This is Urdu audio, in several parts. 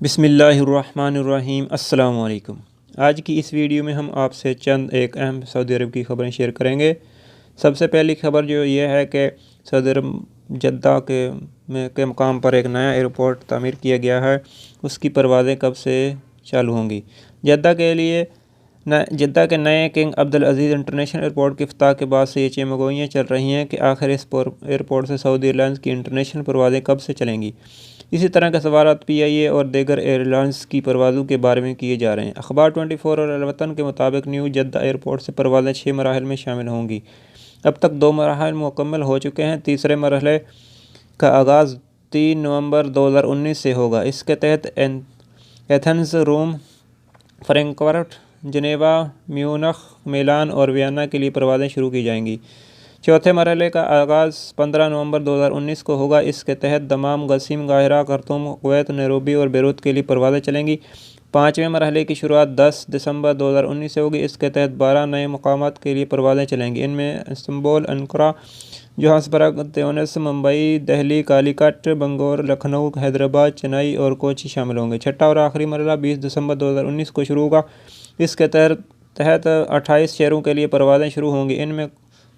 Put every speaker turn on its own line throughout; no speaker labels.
بسم اللہ الرحمن الرحیم۔ السلام علیکم۔ آج کی اس ویڈیو میں ہم آپ سے چند ایک اہم سعودی عرب کی خبریں شیئر کریں گے۔ سب سے پہلی خبر جو یہ ہے کہ سعودی عرب جدہ کے مقام پر ایک نیا ایئرپورٹ تعمیر کیا گیا ہے، اس کی پروازیں کب سے چالو ہوں گی۔ جدہ کے نئے کنگ عبدالعزیز انٹرنیشنل ایئرپورٹ کے افتتاح کے بعد سے یہ چیمگوئیاں چل رہی ہیں کہ آخر اس ایئرپورٹ سے سعودی ایئرلائنز کی انٹرنیشنل پروازیں کب سے چلیں گی۔ اسی طرح کے سوالات پی آئی اے اور دیگر ایئر لائنز کی پروازوں کے بارے میں کیے جا رہے ہیں۔ اخبار 24 اور الوطن کے مطابق نیو جدہ ایئرپورٹ سے پروازیں 6 مراحل میں شامل ہوں گی۔ اب تک 2 مراحل مکمل ہو چکے ہیں۔ تیسرے مرحلے کا آغاز 3 نومبر 2019 سے ہوگا۔ اس کے تحت ایتھنز، روم، فرینکفرٹ، جنیوا، میونخ، میلان اور ویانا کے لیے پروازیں شروع کی جائیں گی۔ چوتھے مرحلے کا آغاز 15 نومبر 2019 کو ہوگا۔ اس کے تحت دمام، قصیم، قاہرہ، خرطوم، کویت، نیروبی اور بیروت کے لیے پروازیں چلیں گی۔ 5ویں مرحلے کی شروعات 10 دسمبر 2019 سے ہوگی۔ اس کے تحت 12 نئے مقامات کے لیے پروازیں چلیں گی۔ ان میں استنبول، انقرہ، جوہانسبرگ، تیونس، ممبئی، دہلی، کالی کٹ، بنگلور، لکھنؤ، حیدرآباد، چنئی اور کوچی شامل ہوں گے۔ چھٹا اور آخری مرحلہ 20 دسمبر 2019 کو شروع ہوگا۔ اس کے تحت 28 شہروں کے لیے پروازیں شروع ہوں گی۔ ان میں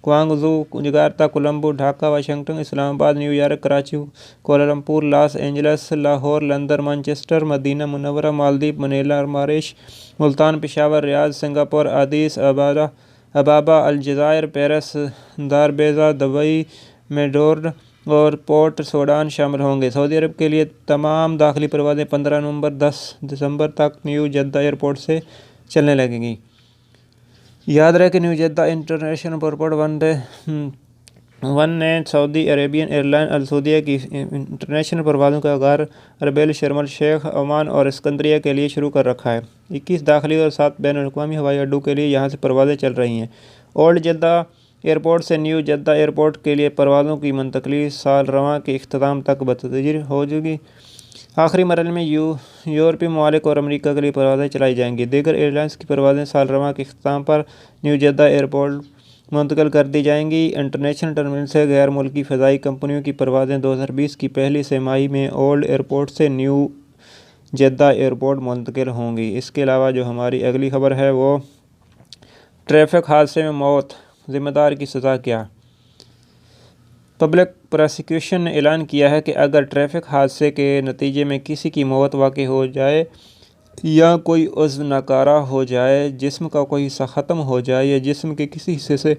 Guangzhou, Jakarta, Colombo, Dhaka, Washington, Islamabad, New York, Karachi, Kuala Lumpur, Los Angeles, Lahore, London, Manchester, مدینہ منورہ، مالدیپ، منیلا، ماریش، Multan, Peshawar, Riyadh, Singapore, Addis Ababa, الجزائر، پیرس، داربیزا، دبئی، میڈورڈ اور پورٹ سوڈان شامل ہوں گے۔ سعودی عرب کے لیے تمام داخلی پروازیں 15 نومبر 10 دسمبر تک نیو جدہ ایئرپورٹ سے چلنے لگیں گی۔ یاد رہے کہ new Jeddah international airport one نے سعودی عربین ایئرلائن السعودیہ کی انٹرنیشنل پروازوں کا آغاز اربیل، شرم الشیخ، عمان اور اسکندریہ کے لیے شروع کر رکھا ہے۔ 21 داخلی اور 7 بین الاقوامی ہوائی اڈوں کے لیے یہاں سے پروازیں چل رہی ہیں۔ اولڈ جدہ ایئرپورٹ سے نیو جدہ ایئرپورٹ کے لیے پروازوں کی منتقلی سال رواں کے اختتام تک بتدریج ہو جائے گی۔ آخری مرحلے میں یورپی ممالک اور امریکہ کے لیے پروازیں چلائی جائیں گی۔ دیگر ایئر لائنز کی پروازیں سال رواں کے اختتام پر نیو جدہ ایئرپورٹ منتقل کر دی جائیں گی۔ انٹرنیشنل ٹرمینل سے غیر ملکی فضائی کمپنیوں کی پروازیں 2020 کی پہلی سہ ماہی میں اولڈ ایئرپورٹ سے نیو جدہ ایئرپورٹ منتقل ہوں گی۔ اس کے علاوہ جو ہماری اگلی خبر ہے وہ ٹریفک حادثے میں موت، ذمہ دار کی سزا کیا؟ پبلک پراسیکیوشن نے اعلان کیا ہے کہ اگر ٹریفک حادثے کے نتیجے میں کسی کی موت واقع ہو جائے یا کوئی عضو ناکارہ ہو جائے، جسم کا کوئی حصہ ختم ہو جائے یا جسم کے کسی حصے سے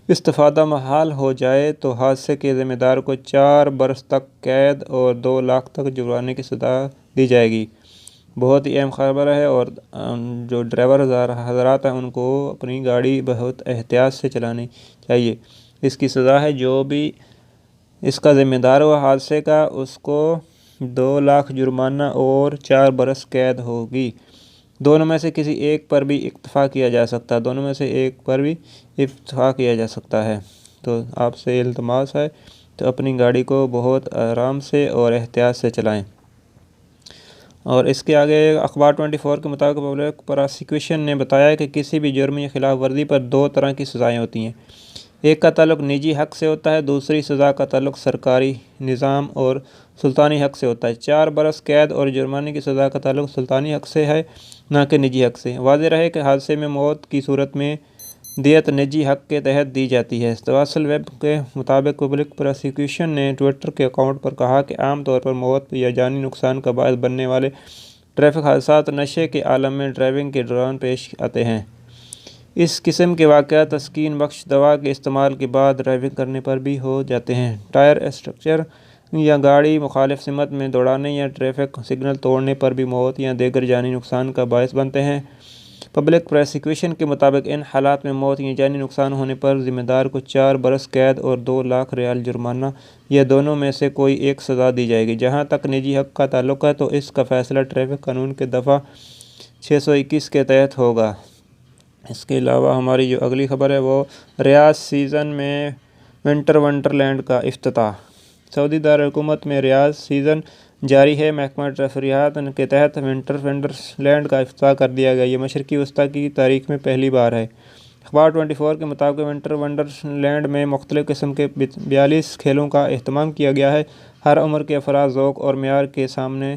استفادہ محال ہو جائے تو حادثے کے ذمہ دار کو 4 برس تک قید اور 2 لاکھ تک جرمانے کی سزا دی جائے گی۔ بہت ہی اہم خبر ہے اور جو ڈرائیور حضرات ہیں ان کو اپنی گاڑی بہت احتیاط سے چلانی چاہیے۔ اس کی سزا ہے جو بھی اس کا ذمہ دار ہوا حادثے کا، اس کو 2 لاکھ جرمانہ اور 4 برس قید ہوگی۔ دونوں میں سے کسی ایک پر بھی اکتفا کیا جا سکتا ہے۔ تو آپ سے التماس ہے تو اپنی گاڑی کو بہت آرام سے اور احتیاط سے چلائیں۔ اور اس کے آگے اخبار 24 کے مطابق پبلک پراسیکیوشن نے بتایا کہ کسی بھی جرم یا خلاف ورزی پر 2 طرح کی سزائیں ہوتی ہیں۔ ایک کا تعلق نجی حق سے ہوتا ہے، دوسری سزا کا تعلق سرکاری نظام اور سلطانی حق سے ہوتا ہے۔ 4 برس قید اور جرمانے کی سزا کا تعلق سلطانی حق سے ہے، نہ کہ نجی حق سے۔ واضح رہے کہ حادثے میں موت کی صورت میں دیت نجی حق کے تحت دی جاتی ہے۔ تواصل ویب کے مطابق پبلک پراسیکیوشن نے ٹویٹر کے اکاؤنٹ پر کہا کہ عام طور پر موت یا جانی نقصان کا باعث بننے والے ٹریفک حادثات نشے کے عالم میں ڈرائیونگ کے دوران پیش آتے ہیں۔ اس قسم کے واقعات تسکین بخش دوا کے استعمال کے بعد ڈرائیونگ کرنے پر بھی ہو جاتے ہیں۔ ٹائر اسٹرکچر یا گاڑی مخالف سمت میں دوڑانے یا ٹریفک سگنل توڑنے پر بھی موت یا دیگر جانی نقصان کا باعث بنتے ہیں۔ پبلک پراسیکیوشن کے مطابق ان حالات میں موت یا جانی نقصان ہونے پر ذمہ دار کو 4 برس قید اور 2 لاکھ ریال جرمانہ یا دونوں میں سے کوئی ایک سزا دی جائے گی۔ جہاں تک نجی حق کا تعلق ہے تو اس کا فیصلہ ٹریفک قانون کے دفعہ 621 کے تحت ہوگا۔ اس کے علاوہ ہماری جو اگلی خبر ہے وہ ریاض سیزن میں ونٹر ونڈرلینڈ کا افتتاح۔ سعودی دارالحکومت میں ریاض سیزن جاری ہے۔ محکمہ تفریحات کے تحت ونٹر ونڈرلینڈ کا افتتاح کر دیا گیا۔ یہ مشرقی وسطیٰ کی تاریخ میں پہلی بار ہے۔ اخبار 24 کے مطابق ونٹر ونڈرلینڈ میں مختلف قسم کے 42 کھیلوں کا اہتمام کیا گیا ہے۔ ہر عمر کے افراد ذوق اور معیار کے سامنے